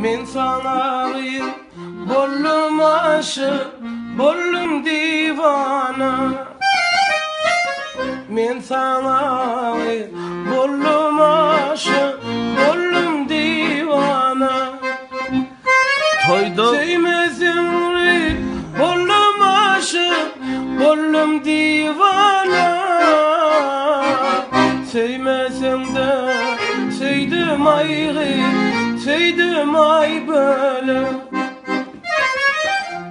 Men sana bollum aşık, bollum divana. Men sana bollum aşık, bollum divana. Toyda sevmezim bollum aşık, bollum divana. Sevmezim de sevdim ayrı, sevdim ay böyle.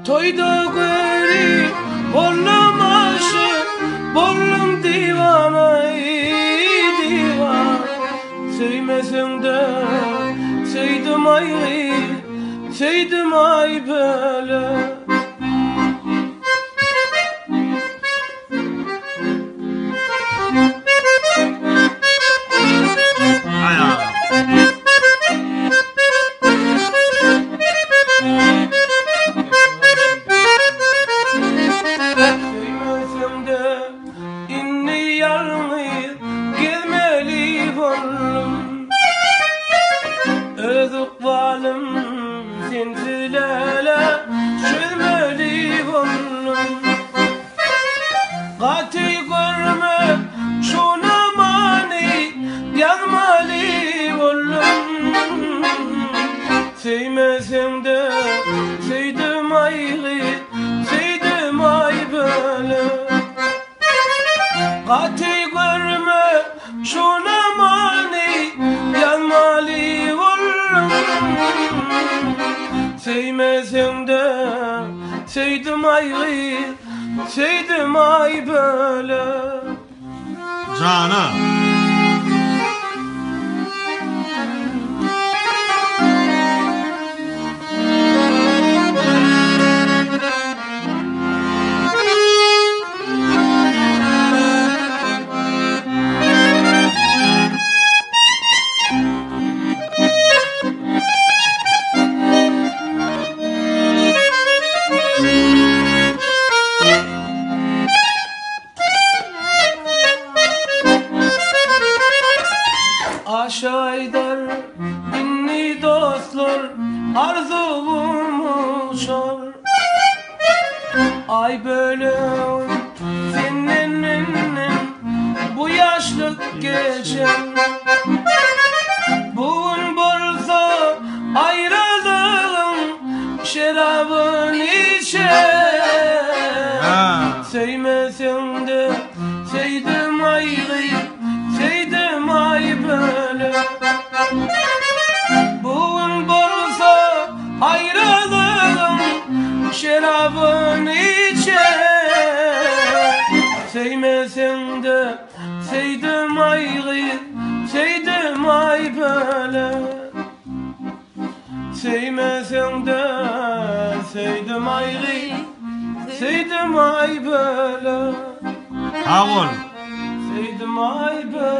Toyda göri bollum aşık, bollum divana, divan. Sevmezim de sevdim ayrı, sevdim ay böyle. Sevmezim de inni yalnız gelmeli bollum. Özük balım sintilele çözmeli bollum. Katı görme şuna mani yazmalı bollum. Sevmezim de sevdim ayrı, sevdim ay böyle. Katı görme şuna mani yazmalı bollum. Sevmezim de sevdim ayrı, sevdim ay böyle. Canım. Aşaydar inni dostlar arzulmuşlar. Ay böyle seninle bu yaşlık geçer. Bugün bolsa ayrılığın şerabın içer. Sevmesem de sevdim ayrı, sevdim ay böyle. Bugün bolsa ayrılığın şerabın içer. Sevmesem de sevdim ayrı, sevdim ay böyle. Sevmesem de sevdim ayrı, sevdim ay böyle. Sağ ol. Sevdim ay böyle.